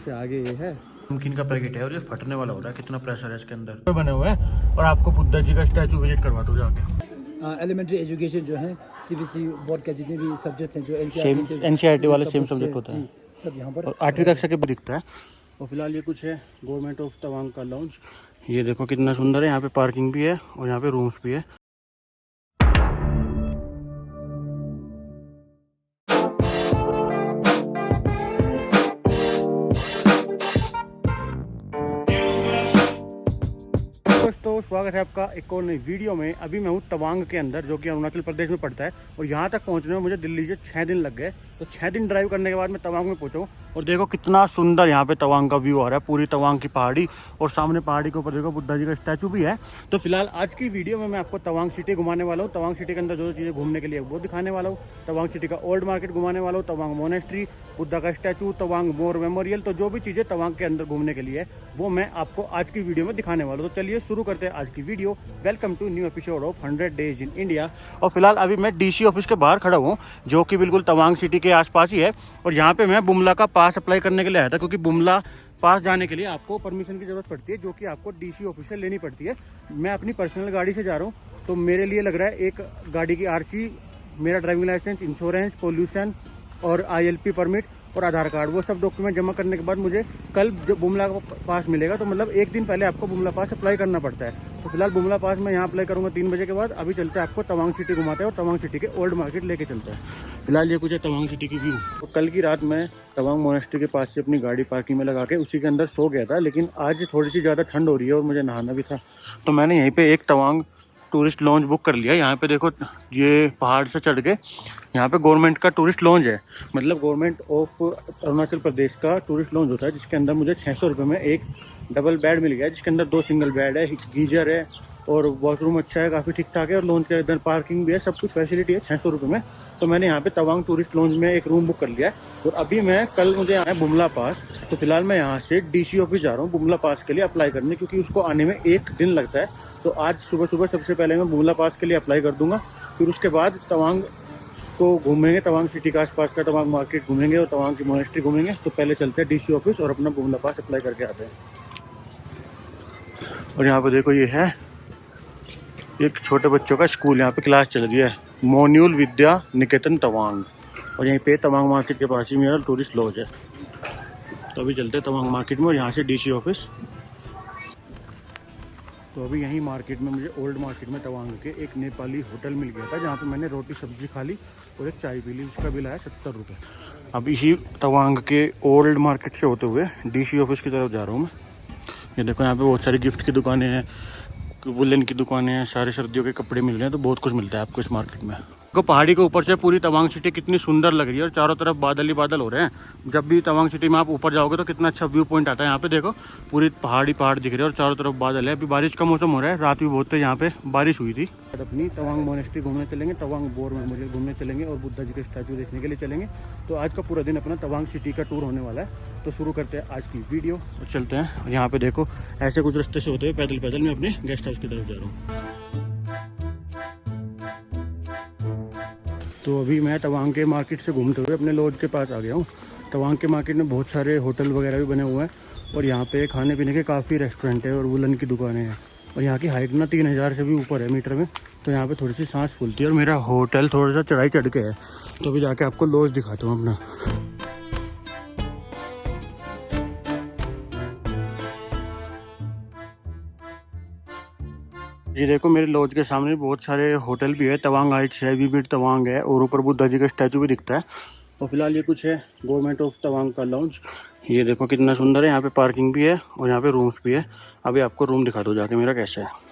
से आगे ये है नमकीन का पैकेट है और ये फटने वाला हो रहा है, कितना प्रेशर है इसके अंदर। बने हुए हैं और आपको बुद्धा जी का स्टैचू विजिट करवा दो जाके। एलिमेंट्री एजुकेशन जो है सीबीएसई बोर्ड के जितने भी सब्जेक्ट्स हैं जो एनसीईआरटी वाले सेम सब्जेक्ट होते हैं सब यहाँ पर। और 8वीं कक्षा के दिखता है। और फिलहाल ये कुछ है गवर्नमेंट ऑफ तवांग का लॉन्च। ये देखो कितना सुंदर है, यहाँ पे पार्किंग भी है और यहाँ पे रूम्स भी है। दोस्तों स्वागत है आपका एक और नई वीडियो में। अभी मैं हूँ तवांग के अंदर जो कि अरुणाचल प्रदेश में पड़ता है और यहाँ तक पहुँचने में मुझे दिल्ली से 6 दिन लग गए। तो 6 दिन ड्राइव करने के बाद मैं तवांग में पहुँचा हूँ और देखो कितना सुंदर यहाँ पे तवांग का व्यू आ रहा है, पूरी तवांग की पहाड़ी और सामने पहाड़ी के ऊपर देखो बुद्धा जी का स्टैचू भी है। तो फिलहाल आज की वीडियो में मैं आपको तवांग सिटी घुमाने वाला हूँ। तवांग सिटी के अंदर जो चीज़ें घूमने के लिए वो दिखाने वाला हूँ। तवांग सिटी का ओल्ड मार्केट घुमाने वाला हूँ, तवांग मोनेस्ट्री, बुद्धा का स्टैचू, तवांग मोर मेमोरियल। तो जो भी चीज़ें तवांग के अंदर घूमने के लिए वो मैं आपको आज की वीडियो में दिखाने वाला हूँ। तो चलिए शुरू करते हैं आज की video. Welcome to new episode of 100 days in India. और फिलहाल अभी मैं डीसी ऑफिस के बाहर खड़ा हूँ जो कि बिल्कुल तवांग सिटी के आसपास ही है। और यहाँ पे मैं बुमला का पास अप्लाई करने के लिए आया था क्योंकि बुमला पास जाने के लिए आपको परमिशन की जरूरत पड़ती है जो कि आपको डीसी ऑफिस से लेनी पड़ती है। मैं अपनी पर्सनल गाड़ी से जा रहा हूँ तो मेरे लिए लग रहा है एक गाड़ी की आरसी, मेरा ड्राइविंग लाइसेंस, इंश्योरेंस, पोल्यूशन और ILP परमिट और आधार कार्ड, वो सब डॉक्यूमेंट जमा करने के बाद मुझे कल जो बुमला का पास मिलेगा। तो मतलब एक दिन पहले आपको बुमला पास अप्लाई करना पड़ता है। तो फिलहाल बुमला पास मैं यहाँ अप्लाई करूँगा 3 बजे के बाद। अभी चलते हैं आपको तवांग सिटी घुमाते हैं और तवांग सिटी के ओल्ड मार्केट लेके चलते हैं। फिलहाल ये कुछ है तवांग सिटी की व्यू। तो कल की रात मैं तवांग मोनेस्ट्री के पास से अपनी गाड़ी पार्किंग में लगा के उसी के अंदर सो गया था, लेकिन आज थोड़ी सी ज़्यादा ठंड हो रही है और मुझे नहाना भी था तो मैंने यहीं पर एक तवांग टूरिस्ट लॉन्च बुक कर लिया। यहाँ पे देखो ये पहाड़ से चढ़ के यहाँ पे गवर्नमेंट का टूरिस्ट लॉन्च है, मतलब गवर्नमेंट ऑफ अरुणाचल प्रदेश का टूरिस्ट लॉन्च होता है जिसके अंदर मुझे 600 रुपये में एक डबल बेड मिल गया जिसके अंदर 2 सिंगल बेड है, गीजर है और वॉशरूम अच्छा है, काफ़ी ठीक ठाक है और लॉन्च के अंदर पार्किंग भी है, सब कुछ फैसिलिटी है 600 रुपये में। तो मैंने यहाँ पे तवांग टूरिस्ट लॉन्च में एक रूम बुक कर लिया है और अभी मैं कल मुझे आया बुमला पास। तो फिलहाल मैं यहाँ से DC ऑफिस जा रहा हूँ बुमला पास के लिए अप्लाई करने, क्योंकि उसको आने में 1 दिन लगता है। तो आज सुबह सुबह सबसे पहले मैं बुमला पास के लिए अप्लाई कर दूंगा, फिर उसके बाद तवांग को घूमेंगे, तवांग सिटी के आसपास का तवांग मार्केट घूमेंगे और तवांग की मोनेस्ट्री घूमेंगे। तो पहले चलते हैं DC ऑफिस और अपना बुमला पास अप्लाई करके आते हैं। और यहाँ पे देखो ये है एक छोटे बच्चों का स्कूल, यहाँ पे क्लास चल रही है, मोन्यूल विद्या निकेतन तवांग। और यहीं पे तवांग मार्केट के पास ही मेरा टूरिस्ट लॉज है। तो अभी चलते हैं तवांग मार्केट में और यहाँ से DC ऑफिस। तो अभी यहीं मार्केट में मुझे ओल्ड मार्केट में तवांग के एक नेपाली होटल मिल गया था जहाँ पे मैंने रोटी सब्जी खा ली और एक चाय पी ली, जिसका बिल आया 70 रुपये। अब इसी तवांग के ओल्ड मार्केट से होते हुए DC ऑफिस की तरफ जा रहा हूँ मैं। ये देखो यहाँ पे बहुत सारी गिफ्ट की दुकानें हैं, वुलन की दुकानें हैं, सारे सर्दियों के कपड़े मिल रहे हैं। तो बहुत कुछ मिलता है आपको इस मार्केट में। को पहाड़ी के ऊपर से पूरी तवांग सिटी कितनी सुंदर लग रही है और चारों तरफ बादल ही बादल हो रहे हैं। जब भी तवांग सिटी में आप ऊपर जाओगे तो कितना अच्छा व्यू पॉइंट आता है। यहाँ पे देखो पूरी पहाड़ दिख रही है और चारों तरफ बादल है। अभी बारिश का मौसम हो रहा है, रात भी बहुत यहाँ पे बारिश हुई थी। अपनी तवांग मोनेस्ट्री घूमने चलेंगे, तवांग बोर मेमोरियल घूमने चलेंगे और बुद्धा जी के स्टैचू देखने के लिए चलेंगे। तो आज का पूरा दिन अपना तवांग सिटी का टूर होने वाला है। तो शुरू करते हैं आज की वीडियो और चलते हैं। और यहाँ पे देखो ऐसे कुछ रास्ते से होते हुए पैदल पैदल मैं अपने गेस्ट हाउस की तरफ जा रहा हूँ। तो अभी मैं तवांग के मार्केट से घूमते हुए अपने लॉज के पास आ गया हूँ। तवांग के मार्केट में बहुत सारे होटल वगैरह भी बने हुए हैं और यहाँ पे खाने पीने के काफ़ी रेस्टोरेंट है और वुलन की दुकानें हैं। और यहाँ की हाइट ना 3000 से भी ऊपर है मीटर में, तो यहाँ पे थोड़ी सी सांस फूलती है। और मेरा होटल थोड़ा सा चढ़ाई चढ़ के है, तो अभी जाके आपको लॉज दिखाता हूँ अपना। ये देखो मेरे लॉज के सामने बहुत सारे होटल भी है, तवांग हाइट्स है, विविड तवांग है और ऊपर बुद्धा जी का स्टैचू भी दिखता है। और फिलहाल ये कुछ है गवर्नमेंट ऑफ तवांग का लॉन्च। ये देखो कितना सुंदर है, यहाँ पे पार्किंग भी है और यहाँ पे रूम्स भी है। अभी आपको रूम दिखा दो जाके मेरा कैसा है।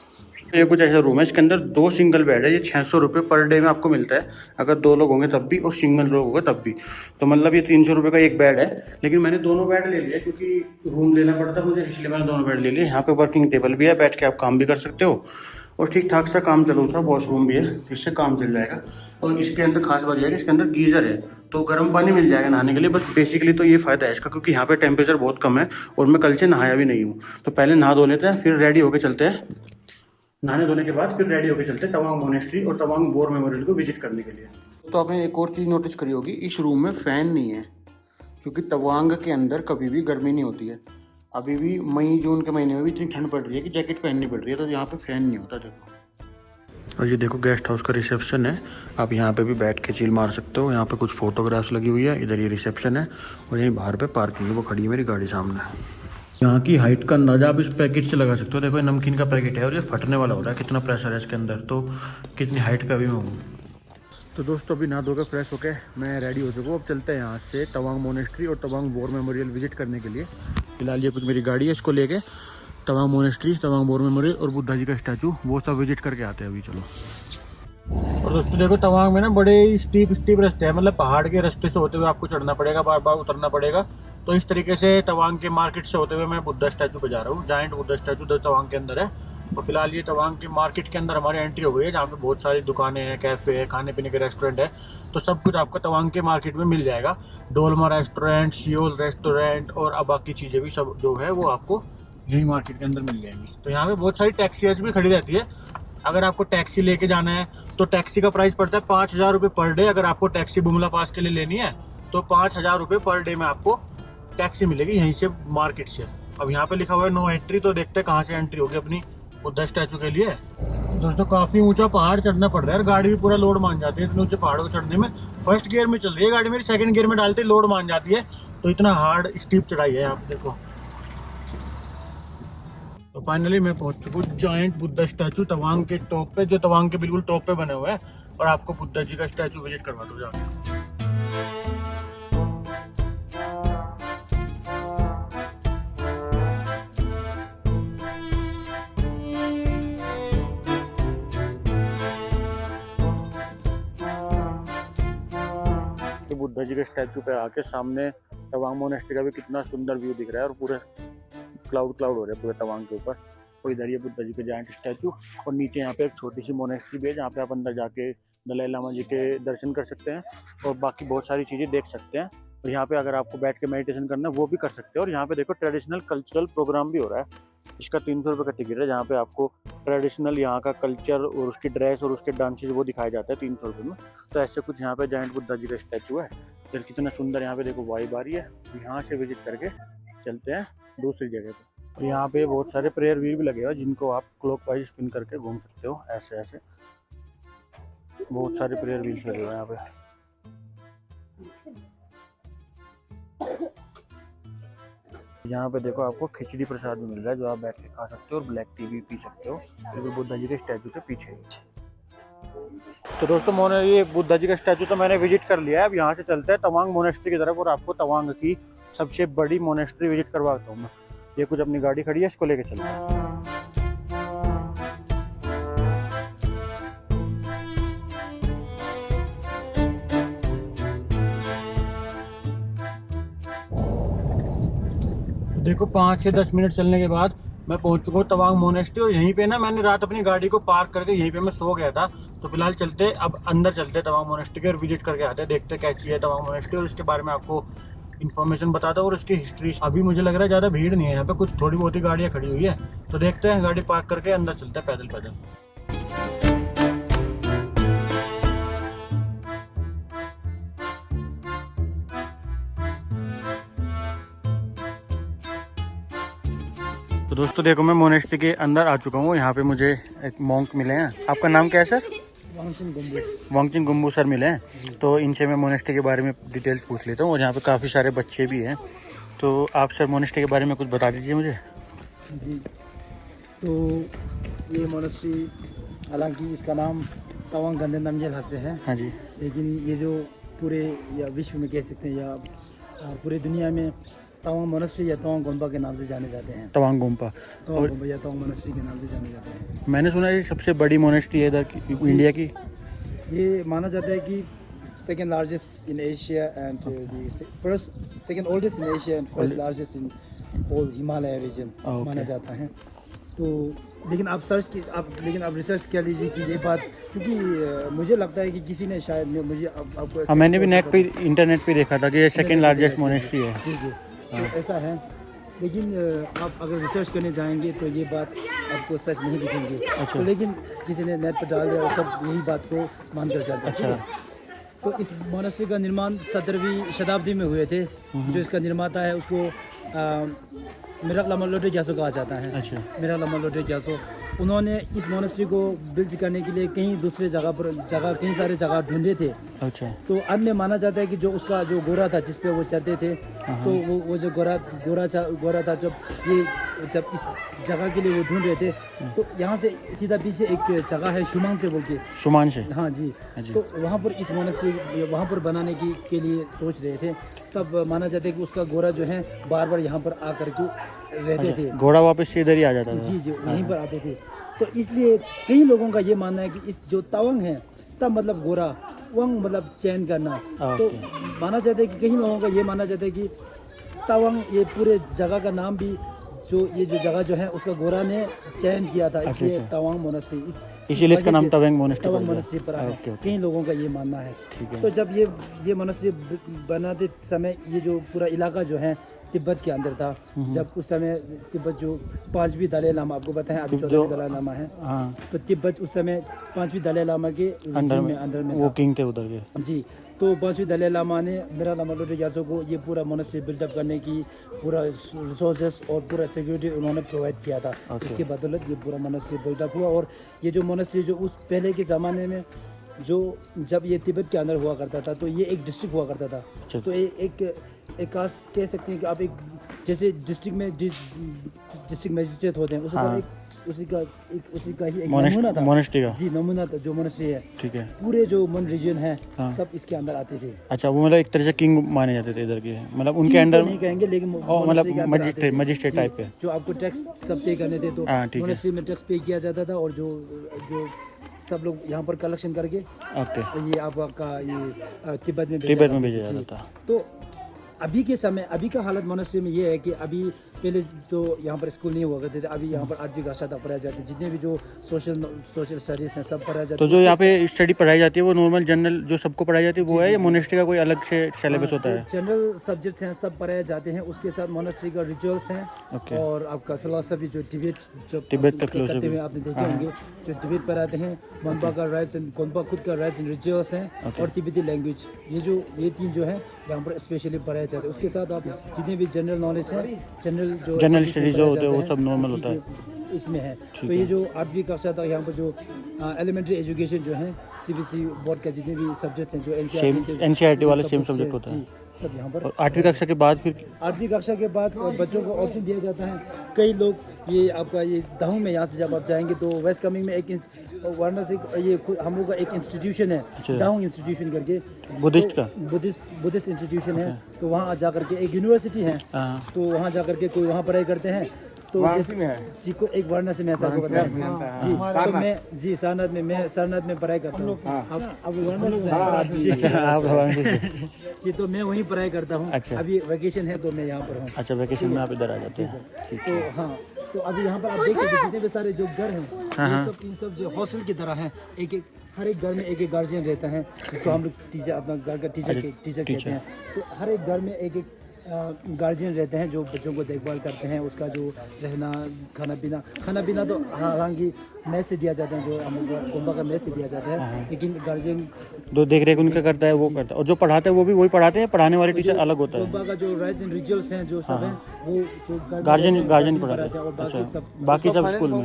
ये कुछ ऐसा रूम है, इसके अंदर 2 सिंगल बेड है। ये 600 रुपये पर डे में आपको मिलता है, अगर 2 लोग होंगे तब भी और सिंगल लोग होंगे तब भी। तो मतलब ये 300 रुपये का एक बेड है, लेकिन मैंने दोनों बेड ले लिया क्योंकि रूम लेना पड़ता मुझे, इसलिए मैंने दोनों बेड ले लिए। यहाँ पे वर्किंग टेबल भी है, बैठ के आप काम भी कर सकते हो और ठीक ठाक सा काम चलो सा वॉशरूम भी है, इससे काम चल जाएगा। और इसके अंदर खास बात यह है कि इसके अंदर गीज़र है, तो गर्म पानी मिल जाएगा नहाने के लिए। बस बेसिकली तो ये फ़ायदा है इसका, क्योंकि यहाँ पे टेम्परेचर बहुत कम है और मैं कल से नहाया भी नहीं हूँ। तो पहले नहा धो लेते हैं, फिर रेडी होकर चलते हैं। नहाने धोने के बाद फिर रेडी होकर चलते हैं तवांग मोनेस्ट्री और तवांग बोर मेमोरियल को विजिट करने के लिए। तो आपने एक और चीज़ नोटिस करी होगी, इस रूम में फ़ैन नहीं है। क्योंकि तवांग के अंदर कभी भी गर्मी नहीं होती है। अभी भी मई जून के महीने में भी इतनी ठंड पड़ रही है कि जैकेट पहननी पड़ रही है, तो यहाँ पे फैन नहीं होता। देखो, और ये देखो गेस्ट हाउस का रिसेप्शन है। आप यहाँ पे भी बैठ के चिल मार सकते हो। यहाँ पे कुछ फोटोग्राफ्स लगी हुई है। इधर ये रिसेप्शन है और यहीं बाहर पे पार्किंग है, वो खड़ी है मेरी गाड़ी सामने। यहाँ की हाइट का अंदाजा आप इस पैकेट से लगा सकते हो। देखो, ये नमकीन का पैकेट है और ये फटने वाला हो रहा है। कितना प्रेशर है इसके अंदर, तो कितनी हाइट का भी मैं हूँ। तो दोस्तों, अभी नहा धोकर फ्रेश होकर मैं रेडी हो चुका हूँ। अब चलते हैं यहाँ से तवांग मोनेस्ट्री और तवांग वॉर मेमोरियल विजिट करने के लिए। फिलहाल ये कुछ मेरी गाड़ी है, इसको लेके Tawang monastery, Tawang war memorial और बुद्धा जी का स्टैचू, वो सब विजिट करके आते हैं अभी। चलो। और दोस्तों देखो, तवांग में ना बड़े स्टीप रास्ते हैं, मतलब पहाड़ के रास्ते से होते हुए आपको चढ़ना पड़ेगा, बार बार उतरना पड़ेगा। तो इस तरीके से तवांग के मार्केट से होते हुए मैं बुद्धा स्टैचू पे जा रहा हूँ। जायंट बुद्धा स्टैचू तवांग के अंदर है। और फिलहाल ये तवांग की मार्केट के अंदर हमारी एंट्री हो गई है, जहाँ पे बहुत सारी दुकानें हैं, कैफ़े है, खाने पीने के रेस्टोरेंट है। तो सब कुछ आपको तवांग के मार्केट में मिल जाएगा। डोलमा रेस्टोरेंट, सियोल रेस्टोरेंट और अब बाकी चीज़ें भी सब जो है वो आपको यही मार्केट के अंदर मिल जाएंगी। तो यहाँ पे बहुत सारी टैक्सीज भी खड़ी रहती है। अगर आपको टैक्सी लेके जाना है तो टैक्सी का प्राइस पड़ता है 5,000 रुपये पर डे। अगर आपको टैक्सी बुमला पास के लिए लेनी है तो 5,000 रुपये पर डे में आपको टैक्सी मिलेगी यहीं से मार्केट से। अब यहाँ पे लिखा हुआ है नो एंट्री, तो देखते हैं कहाँ से एंट्री होगी अपनी बुद्धा स्टैचू के लिए। दोस्तों, काफ़ी ऊंचा पहाड़ चढ़ना पड़ रहा है और गाड़ी भी पूरा लोड मान जाती है इतने ऊंचे पहाड़ों को चढ़ने में। फर्स्ट गियर में चल रही है गाड़ी मेरी, सेकंड गियर में डालते लोड मान जाती है। तो इतना हार्ड स्टीप चढ़ाई है यहाँ पे देखो। तो फाइनली मैं पहुंच चुका हूँ जायंट बुद्धा स्टैचू तवांग के टॉप पे, जो तवांग के बिल्कुल टॉप पे बने हुए हैं। और आपको बुद्धा जी का स्टैचू विजिट करवा दूँ जाके। बुद्धा जी के स्टैचू पे आके सामने तवांग मोनेस्ट्री का भी कितना सुंदर व्यू दिख रहा है और पूरे क्लाउड हो रहे हैं पूरे तवांग के ऊपर। और इधर ये बुद्धा जी के जायंट स्टैचू और नीचे यहाँ पे एक छोटी सी मोनेस्ट्री भी है, जहाँ पे आप अंदर जाके दलाई लामा जी के दर्शन कर सकते हैं और बाकी बहुत सारी चीज़ें देख सकते हैं। और यहाँ पे अगर आपको बैठ के मेडिटेशन करना है वो भी कर सकते हैं। और यहाँ पे देखो ट्रेडिशनल कल्चरल प्रोग्राम भी हो रहा है। इसका 300 रुपये का टिकट है, जहाँ पे आपको ट्रेडिशनल यहाँ का कल्चर और उसकी ड्रेस और उसके डांसेज वो दिखाए जाते हैं 300 रुपये में। तो ऐसे कुछ यहाँ पे जायंट बुद्धा जी का स्टैचू है। फिर कितना सुंदर यहाँ पे देखो वाइब आ रही है। यहाँ से विजिट करके चलते हैं दूसरी जगह पे। और यहाँ पे बहुत सारे प्रेयर व्हील भी लगे हुए हैं, जिनको आप क्लॉकवाइज स्पिन करके घूम सकते हो। ऐसे ऐसे बहुत सारे प्रेयर व्हील्स लगे हुए हैं यहाँ पे। यहाँ पे देखो आपको खिचड़ी प्रसाद भी मिल रहा है, जो आप बैठ के खा सकते हो और ब्लैक टी भी पी सकते हो, बिल्कुल बुद्धा जी के स्टैचू के पीछे। तो दोस्तों, मैंने ये बुद्धा जी का स्टैचू तो मैंने विजिट कर लिया है। अब यहाँ से चलते हैं तवांग मोनेस्ट्री की तरफ और आपको तवांग की सबसे बड़ी मोनेस्ट्री विजिट करवाता हूँ मैं। ये कुछ अपनी गाड़ी खड़ी है, इसको लेके चलते हैं। देखो 5 से 10 मिनट चलने के बाद मैं पहुंच चुका हूँ तवांग मोनेस्ट्री। और यहीं पे ना मैंने रात अपनी गाड़ी को पार्क करके यहीं पे मैं सो गया था। तो फिलहाल चलते अब अंदर चलते तवांग मोनेस्ट्री के और विजिट करके आते हैं, देखते कैसी है तवांग मोनेस्ट्री और इसके बारे में आपको इन्फॉर्मेशन बताता हूँ और इसकी हिस्ट्री। अभी मुझे लग रहा है ज़्यादा भीड़ नहीं है यहाँ पे, कुछ थोड़ी बहुत ही गाड़ियाँ खड़ी हुई है। तो देखते हैं, गाड़ी पार्क करके अंदर चलते हैं पैदल पैदल। तो दोस्तों देखो, मैं मोनेस्ट्री के अंदर आ चुका हूँ। यहाँ पे मुझे एक मॉन्क मिले हैं। आपका नाम क्या है सर? वांगचिन गुम्बू सर मिले हैं। तो इनसे मैं मोनेस्ट्री के बारे में डिटेल्स पूछ लेता हूँ। और यहाँ पे काफ़ी सारे बच्चे भी हैं। तो आप सर मोनेस्ट्री के बारे में कुछ बता दीजिए मुझे। जी, तो ये मोनेस्ट्री, हालांकि इसका नाम तवांग गंदे नमजेल हसे है। हाँ जी। लेकिन ये जो पूरे या विश्व में कह सकते हैं या पूरे दुनिया में तवांग मोनेस्ट्री या तवांग गोम्पा के नाम से जाने जाते हैं। तवांग गोम्पा या तवांग मोनेस्ट्री के नाम से जाने जाते हैं। मैंने सुना है सबसे बड़ी मोनेस्ट्री है इधर की, इंडिया की। ये माना जाता है कि second largest in Asia and second oldest in Asia and first largest in all Himalaya region माना जाता है। तो लेकिन आप रिसर्च कर लीजिए कि ये बात, क्योंकि मुझे लगता है कि किसी ने शायद मुझे आपको मैंने भी नेट पे इंटरनेट पे देखा था कि ये सेकेंड लार्जेस्ट मोनेस्ट्री है। जी जी, तो ऐसा है। लेकिन आप अगर रिसर्च करने जाएंगे तो ये बात आपको सच नहीं दिखेंगे। अच्छा। तो लेकिन किसी ने नेट पर डाल दिया और सब यही बात को मानकर चलते हैं। अच्छा। तो इस मोनेस्ट्री का निर्माण 17वीं शताब्दी में हुए थे। जो इसका निर्माता है उसको मिराक लामा लोटे ग्यासो कहा जाता है। अच्छा। मिराक लामा लोटे ग्यासो उन्होंने इस मोनेस्ट्री को बिल्ड करने के लिए कहीं दूसरे कई सारे जगह ढूंढे थे। अच्छा। तो अंत में माना जाता है कि जो उसका जो घोड़ा था जिस पे वो चढ़ते थे, तो वो जो घोड़ा था जब इस जगह के लिए वो ढूंढ रहे थे, तो यहाँ से सीधा पीछे एक जगह है शुमान से बोल के। शुमान से? हाँ जी। तो वहाँ पर इस मोनेस्ट्री वहाँ पर बनाने के लिए सोच रहे थे। तब माना जाता है कि उसका घोड़ा जो है बार बार यहाँ पर आकर के रहते थे। घोड़ा वापस से इधर ही आ जाता था? जी यहीं पर आते थे। तो इसलिए कई लोगों का ये मानना है कि इस जो तवंग है तब मतलब घोड़ा, वंग मतलब चयन करना। तो माना जाता है कि कई लोगों का ये माना जाता है कि तवंग ये पूरे जगह का नाम भी ये जो जगह जो है उसका घोड़ा ने चयन किया था, इसलिए तवांग मोनेस्ट्री, इसीलिए इसका नाम तवांग मोनेस्ट्री पर है। कई लोगों का ये मानना है। तो जब ये मोनेस्ट्री बनाते समय ये जो पूरा इलाका जो है तिब्बत के अंदर था। जब उस समय तिब्बत जो 5वीं दलाई लामा, आपको बताएं अभी 14वीं दलाई लामा है, तो तिब्बत उस समय 5वीं दलाई लामा के अंदर में वो किंग थे उधर के। जी। तो 5वीं दलाई लामा ने मिराक लामा लोटे ग्यासो को ये पूरा मोनेस्ट्री बिल्डअप करने की पूरा रिसोर्सेस और पूरा सिक्योरिटी उन्होंने प्रोवाइड किया था। इसके बदौलत ये पूरा मोनेस्ट्री बिल्डअप हुआ। और ये जो मोनेस्ट्री जो उस पहले के ज़माने में जब ये तिब्बत के अंदर हुआ करता था, तो ये एक डिस्ट्रिक्ट हुआ करता था। तो एक कास कह सकते हैं कि आप एक जैसे डिस्ट्रिक्ट में डिस्ट्रिक्ट मजिस्ट्रेट होते हैं, उसी का ही एक नमूना था मोनेस्ट्री का। जी, नमूना था जो मोनेस्ट्री है। ठीक है। पूरे जो मन रीजन है सब इसके अंदर आते थे। अच्छा, वो मतलब एक तरह से किंग माने जाते थे इधर के, मतलब उनके अंडर नहीं कहेंगे, लेकिन मतलब मजिस्ट्रेट टाइप के जो आपको टैक्स सब पे करने थे। तो मोनेस्ट्री में टैक्स पे किया जाता था और जो सब लोग यहाँ पर कलेक्शन करके ये आपका ये तिब्बत में भेजा जाता था। तो अभी का हालत मोनेस्ट्री में ये है कि अभी पहले तो यहाँ पर स्कूल नहीं हुआ करते थे, अभी यहाँ पर 8वीं कक्षा तक पढ़ाई जाती है। जितने भी जो सोशल स्टडीज हैं सब पढ़ाई जाती है। तो जो यहाँ पे स्टडी पढ़ाई जाती है वो नॉर्मल जनरल जो सबको पढ़ाई जाती है वो है, या मोनेस्ट्री का कोई अलग से सिलेबस होता है? जनरल सब्जेक्ट्स हैं सब पढ़ाए जाते हैं। उसके साथ मोनेस्ट्री का रिचुअल्स हैं और आपका फिलोसफी जो तिब्बत करते हुए आपने देखे होंगे, जो तिब्बत पर आते हैं, गोम्बा का राइट्स एंड गोम्बा खुद का राइट्स एंड रिचुअल्स हैं और तिब्बती लैंग्वेज, ये तीन जो है यहाँ पर स्पेशली पढ़ाए जाते हैं। उसके साथ आप जितने भी जनरल नॉलेज है, जनरल स्टडीज जो होते हैं वो सब नॉर्मल होता है इसमें है। तो ये जो 8वीं कक्षा तक यहाँ पर जो एलिमेंट्री एजुकेशन जो है CBSE बोर्ड का जितने भी सब्जेक्ट्स हैं जो NCERT वाले सेम सब्जेक्ट होता है सब यहाँ पर। 8वीं कक्षा के बाद फिर 8वीं कक्षा के बाद बच्चों को ऑप्शन दिया जाता है। कई लोग ये आपका ये दाहू में यहाँ से जब आप जाएंगे तो वेस्ट कमिंग में एक वाराणसी ये हम लोग का एक इंस्टीट्यूशन है, दाहू इंस्टीट्यूशन करके, बुद्धिस्ट इंस्टीट्यूशन है। तो वहाँ जा करके एक यूनिवर्सिटी है, तो वहाँ जा करके कोई वहाँ पढ़ाई करते हैं। तो वाराणसी में है जी, को एक वाराणसी में ऐसा बताया जी। तो मैं जी सारनाथ में पढ़ाई करता हूँ। अब वाराणसी जी, तो मैं वहीं पढ़ाई करता हूँ। अभी वेकेशन है तो मैं यहाँ पर हूँ। अच्छा, वेकेशन में आप इधर आ जाते हैं? तो हाँ, तो अभी यहाँ पर आप देख सकते हैं जितने भी सारे जो घर हैं इन सब जो हॉस्टल की तरह हैं। हर एक घर में एक गार्जियन रहता है, जिसको हम लोग टीचर, अपना घर का टीचर कहते हैं। तो हर एक घर में एक गार्जियन रहते हैं जो बच्चों को देखभाल करते हैं, उसका जो रहना, खाना पीना तो हालांकि मैस से दिया जाता है, जो हम लोग गोम्बा का मैस से दिया जाता है, लेकिन गार्जियन जो देख रेख उनका करता है वो करता है। और जो पढ़ाते हैं वो भी वही पढ़ाते हैं, पढ़ाने वाले टीचर अलग होता है। गोम्बा का जो राइट्स एंड रिचुअल्स हैं जो सब हैं वो तो गार्जियन पढ़ाते हैं और बाकी सब स्कूल में।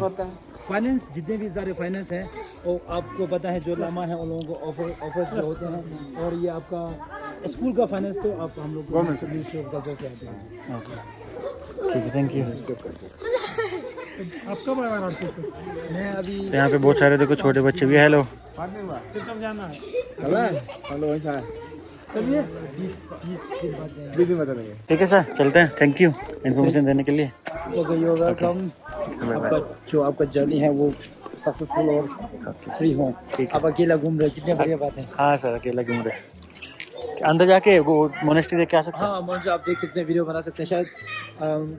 फाइनेंस, जितने भी सारे फाइनेंस हैं वो आपको पता है, जो लामा है उन लोगों को ऑफर्स भी होते हैं। और ये आपका स्कूल का फाइनेंस तो आप हम लोग मिनिस्ट्री ऑफ कल्चर से आते हैं। ठीक है, थैंक यू। आपका मैं अभी यहाँ पे बहुत सारे देखो छोटे बच्चे भी। हेलो, जाना है चलिए ठीक है सर, चलते हैं। थैंक यू इन्फॉर्मेशन देने के लिए। वेलकम। आपका जर्नी है वो सक्सेसफुल और फ्री हो। आप अकेला घूम रहे, कितनी बढ़िया बात है। हाँ सर, अकेला घूम रहे। अंदर जाके वो मोनेस्ट्री देख के आ सकते हैं? हाँ, मोनेस्ट्री आप देख सकते हैं, वीडियो बना सकते हैं। शायद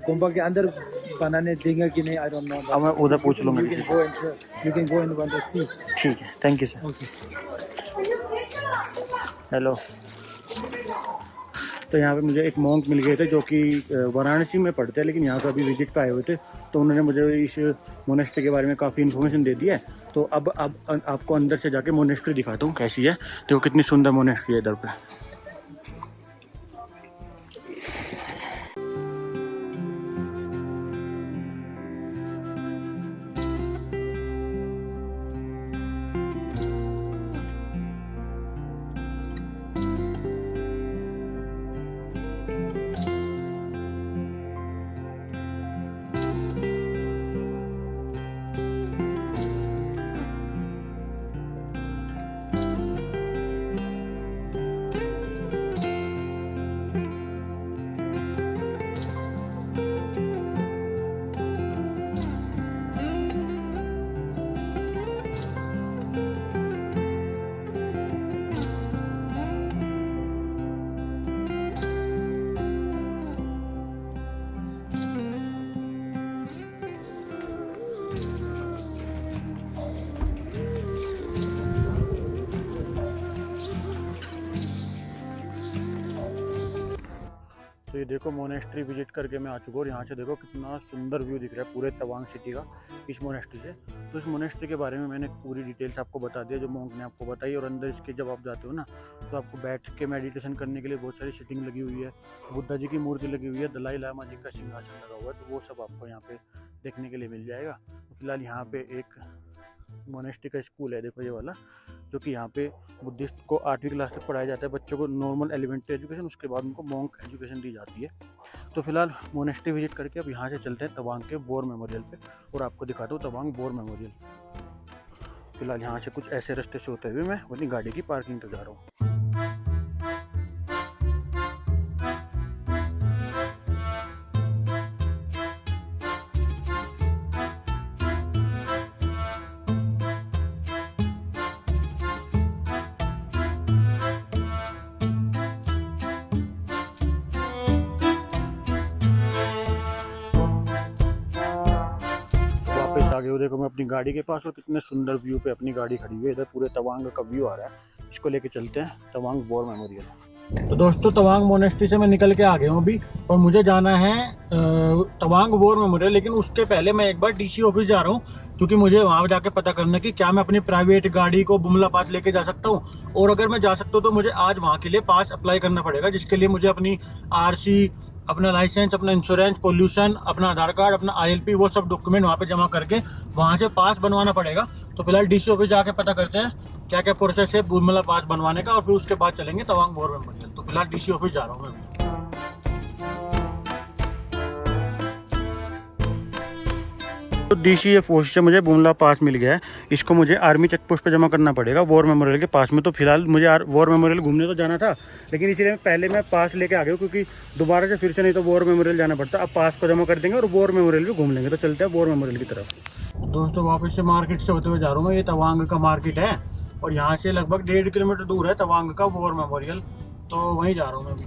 गोम्बा के अंदर बनाने देंगे कि नहीं, आई डोंट नो। मैं उधर पूछ लूँगा। You can go and want to see. ठीक है, थैंक यू सर। हेलो, तो यहाँ पे मुझे एक मॉन्क मिल गए थे जो कि वाराणसी में पढ़ते हैं, लेकिन यहाँ पे अभी विजिट पे आए हुए थे। तो उन्होंने मुझे इस मोनेस्ट्री के बारे में काफ़ी इन्फॉर्मेशन दे दी है। तो अब आपको अंदर से जाके मोनेस्ट्री दिखाता हूँ कैसी है। देखो कितनी सुंदर मोनेस्ट्री है इधर पे। तो ये देखो मोनेस्ट्री विजिट करके मैं आ चुका हूँ और यहाँ से देखो कितना सुंदर व्यू दिख रहा है पूरे तवांग सिटी का इस मोनेस्ट्री से। तो इस मोनेस्ट्री के बारे में मैंने पूरी डिटेल्स आपको बता दिया जो मॉन्क ने आपको बताई। और अंदर इसके जब आप जाते हो ना तो आपको बैठ के मेडिटेशन करने के लिए बहुत सारी सिटिंग लगी हुई है, बुद्धा जी की मूर्ति लगी हुई है, दलाई लामा जी का सिंहासन लगा हुआ है। तो वो सब आपको यहाँ पे देखने के लिए मिल जाएगा। तो फिलहाल यहाँ पे एक मोनेस्ट्री का स्कूल है, देखो ये वाला, जो कि यहाँ पे बुद्धिस्ट को 8वीं क्लास तक पढ़ाया जाता है बच्चों को, नॉर्मल एलिमेंट्री एजुकेशन, उसके बाद उनको मॉन्क एजुकेशन दी जाती है। तो फिलहाल मोनेस्ट्री विजिट करके अब यहाँ से चलते हैं तवांग के वॉर मेमोरियल पे और आपको दिखाता हूँ तवांग वॉर मेमोरियल। फिलहाल यहाँ से कुछ ऐसे रास्ते से होते हुए मैं अपनी गाड़ी की पार्किंग तक जा रहा हूँ। आगे वो देखो मैं अपनी गाड़ी के पास हूँ, कितने सुंदर व्यू पे अपनी गाड़ी खड़ी हुई है। इधर पूरे तवांग का व्यू आ रहा है। इसको लेके चलते हैं तवांग वॉर मेमोरियल। तो दोस्तों तवांग मोनेस्ट्री से मैं निकल के आ गया हूँ अभी और मुझे जाना है तवांग वॉर मेमोरियल। लेकिन उसके पहले मैं एक बार डीसी ऑफिस जा रहा हूँ क्योंकि मुझे वहाँ जाके पता करना कि क्या मैं अपनी प्राइवेट गाड़ी को बुमला पास लेके जा सकता हूँ, और अगर मैं जा सकता हूँ तो मुझे आज वहाँ के लिए पास अप्लाई करना पड़ेगा, जिसके लिए मुझे अपनी आरसी, अपना लाइसेंस, अपना इंश्योरेंस, पोल्यूशन, अपना आधार कार्ड, अपना आईएलपी, वो सब डॉक्यूमेंट वहाँ पे जमा करके वहाँ से पास बनवाना पड़ेगा। तो फिलहाल डीसी ऑफिस जाके पता करते हैं क्या क्या प्रोसेस है बुमला पास बनवाने का, और फिर उसके बाद चलेंगे तवांग वॉर मेमोरियल। तो फिलहाल डीसी ऑफिस जा रहा हूँ मैं। तो डीसी ऑफिस से मुझे बुमला पास मिल गया है। इसको मुझे आर्मी चेक पोस्ट पे जमा करना पड़ेगा वॉर मेमोरियल के पास में। तो फिलहाल मुझे वॉर मेमोरियल घूमने तो जाना था, लेकिन इसीलिए पहले मैं पास लेके आ गया क्योंकि दोबारा से फिर से नहीं तो वॉर मेमोरियल जाना पड़ता। अब पास को जमा कर देंगे और वॉर मेमोरियल भी घूम लेंगे। तो चलते हैं वॉर मेमोरियल की तरफ। दोस्तों वापस से मार्केट से होते हुए जा रहा हूँ मैं। ये तवांग का मार्केट है और यहाँ से लगभग 1.5 किलोमीटर दूर है तवांग का वॉर मेमोरियल। तो वहीं जा रहा हूँ मैं अभी।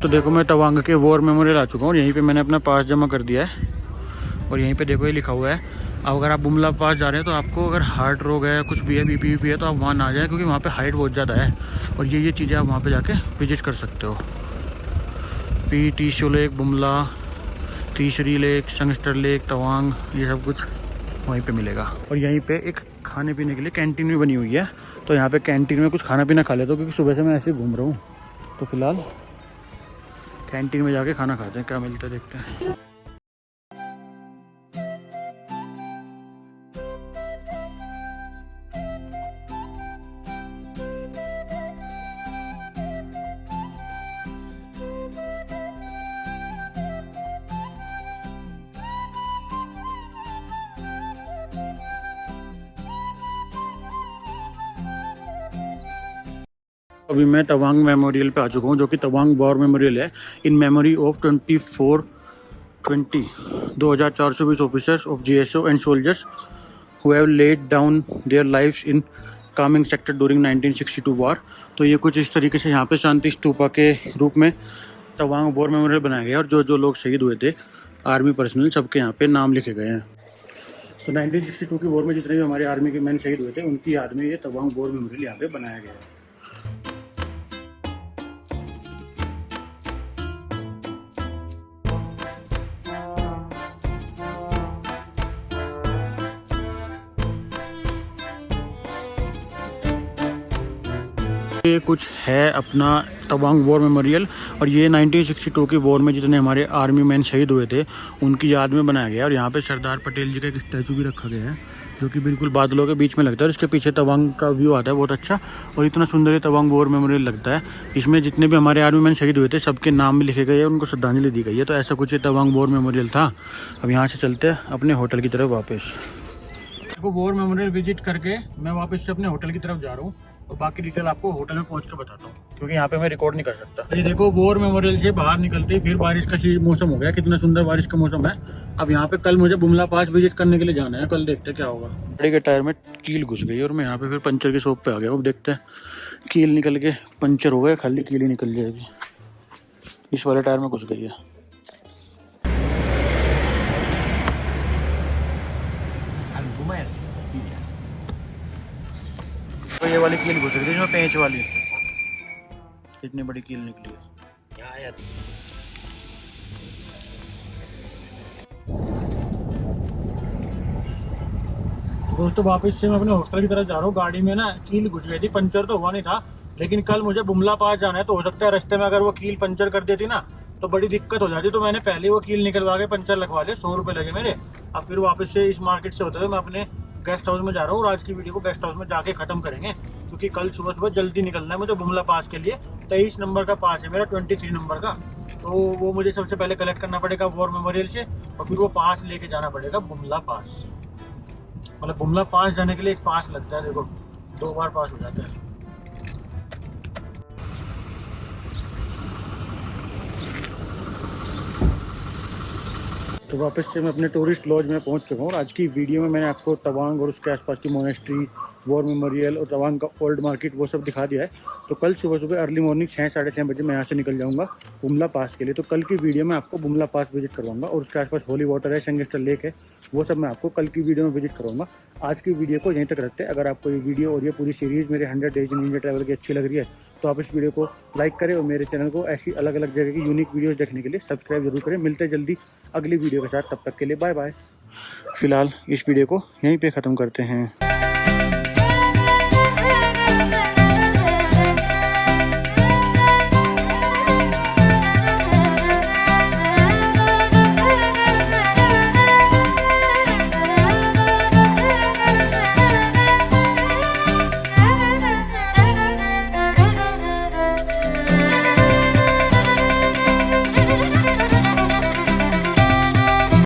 तो देखो मैं तवांग के वॉर मेमोरियल आ चुका हूँ। यहीं पे मैंने अपना पास जमा कर दिया है और यहीं पे देखो ये लिखा हुआ है, अब अगर आप बुमला पास जा रहे हैं तो आपको अगर हार्ट रोग है, कुछ भी है, बीपी है, तो आप वहाँ ना जाएं क्योंकि वहाँ पे हाइट बहुत ज़्यादा है। और ये चीज़ें आप वहाँ पे जाके विजिट कर सकते हो। टीशो लेक, बुमला, तीसरी लेक, संगस्टर लेक, तवांग, ये सब कुछ वहीं पे मिलेगा। और यहीं पे एक खाने पीने के लिए कैंटीन भी बनी हुई है। तो यहाँ पे कैंटीन में कुछ खाना पीना खा लेता हूँ क्योंकि सुबह से मैं ऐसे ही घूम रहा हूँ। तो फिलहाल कैंटीन में जाके खाना खाते हैं, क्या मिलता है देखते हैं। अभी मैं तवांग मेमोरियल पे आ चुका हूँ जो कि तवांग वॉर मेमोरियल है। In memory of 2420 officers of GSO and soldiers who have laid down their lives in Kameng sector during 1962 war. तो ये कुछ इस तरीके से यहाँ पे शांति स्तूपा के रूप में तवांग वॉर मेमोरियल बनाया गया है और जो जो लोग शहीद हुए थे आर्मी पर्सनल सबके यहाँ पे नाम लिखे गए हैं। तो 1962 की वॉर में जितने भी हमारे आर्मी के मैन शहीद हुए थे उनकी याद में ये तवांग वॉर मेमोरियल यहाँ पे बनाया गया है। ये कुछ है अपना तवांग वॉर मेमोरियल और ये 1962 की वॉर में जितने हमारे आर्मी मैन शहीद हुए थे उनकी याद में बनाया गया है। और यहाँ पे सरदार पटेल जी का एक स्टैचू भी रखा गया है जो कि बिल्कुल बादलों के बीच में लगता है और इसके पीछे तवांग का व्यू आता है बहुत अच्छा और इतना सुंदर ये तवांग वॉर मेमोरियल लगता है। इसमें जितने भी हमारे आर्मी मैन शहीद हुए थे सबके नाम भी लिखे गए हैं, उनको श्रद्धांजलि दी गई है। तो ऐसा कुछ ये तवांग वॉर मेमोरियल था। अब यहाँ से चलते हैं अपने होटल की तरफ वापस। को वॉर मेमोरियल विजिट करके मैं वापस से अपने होटल की तरफ जा रहा हूँ और बाकी डिटेल आपको होटल में पहुंच कर बताता हूँ क्योंकि यहाँ पे मैं रिकॉर्ड नहीं कर सकता। ये देखो वॉर मेमोरियल से बाहर निकलते ही फिर बारिश का मौसम हो गया, कितना सुंदर बारिश का मौसम है। अब यहाँ पे कल मुझे बुमला पास विजिट करने के लिए जाना है, कल देखते हैं क्या होगा। गाड़ी के टायर में कील घुस गई और मैं यहाँ पे फिर पंचर की शॉप पे आ गया। अब देखते हैं कील निकल के पंचर हो गया, खाली कील ही निकल जाएगी। इस वाले टायर में घुस गई है। तो ये वाली कील घुस रही थी इसमें पेंच वाली, कितनी बड़ी कील निकली है। दोस्तों वापस से मैं अपने हॉस्टल की तरफ जा रहा हूँ। गाड़ी में ना कील घुस गई थी, पंचर तो हुआ नहीं था लेकिन कल मुझे बुमला पास जाना है तो हो सकता है रास्ते में अगर वो कील पंचर कर देती ना तो बड़ी दिक्कत हो जाती। तो मैंने पहले वो कील निकलवा के पंचर लगवा लिया, 100 रुपये लगे मेरे। अब फिर वापस से इस मार्केट से होते हुए मैं अपने गेस्ट हाउस में जा रहा हूँ और आज की वीडियो को गेस्ट हाउस में जाके खत्म करेंगे क्योंकि कल सुबह सुबह जल्दी निकलना है मुझे बुमला पास के लिए। 23 नंबर का पास है मेरा, 23 नंबर का। तो वो मुझे सबसे पहले कलेक्ट करना पड़ेगा वॉर मेमोरियल से और फिर वो पास लेके जाना पड़ेगा बुमला पास। मतलब बुमला पास जाने के लिए एक पास लगता है, देखो 2 बार पास हो जाता है। तो वापस से मैं अपने टूरिस्ट लॉज में पहुंच चुका हूँ। आज की वीडियो में मैंने आपको तवांग और उसके आसपास की मोनेस्ट्री, वॉर मेमोरियल और तवांग का ओल्ड मार्केट वो सब दिखा दिया है। तो कल सुबह सुबह अर्ली मॉर्निंग 6 साढ़े 6 बजे मैं यहाँ से निकल जाऊँगा बुमला पास के लिए। तो कल की वीडियो में आपको बुमला पास विजिट करवाऊंगा और उसके आसपास होली वाटर है, सेंगेस्टर लेक है, वो सब मैं आपको कल की वीडियो में विजिट करवाऊंगा। आज की वीडियो को यहीं तक रखते हैं। अगर आपको ये वीडियो और ये पूरी सीरीज़ मेरे 100 डेज इन इंडिया ट्रैवल की अच्छी लग रही है तो आप इस वीडियो को लाइक करें और मेरे चैनल को ऐसी अलग अलग जगह की यूनिक वीडियोस देखने के लिए सब्सक्राइब जरूर करें। मिलते हैं जल्दी अगली वीडियो के साथ, तब तक के लिए बाय बाय। फिलहाल इस वीडियो को यहीं पे ख़त्म करते हैं।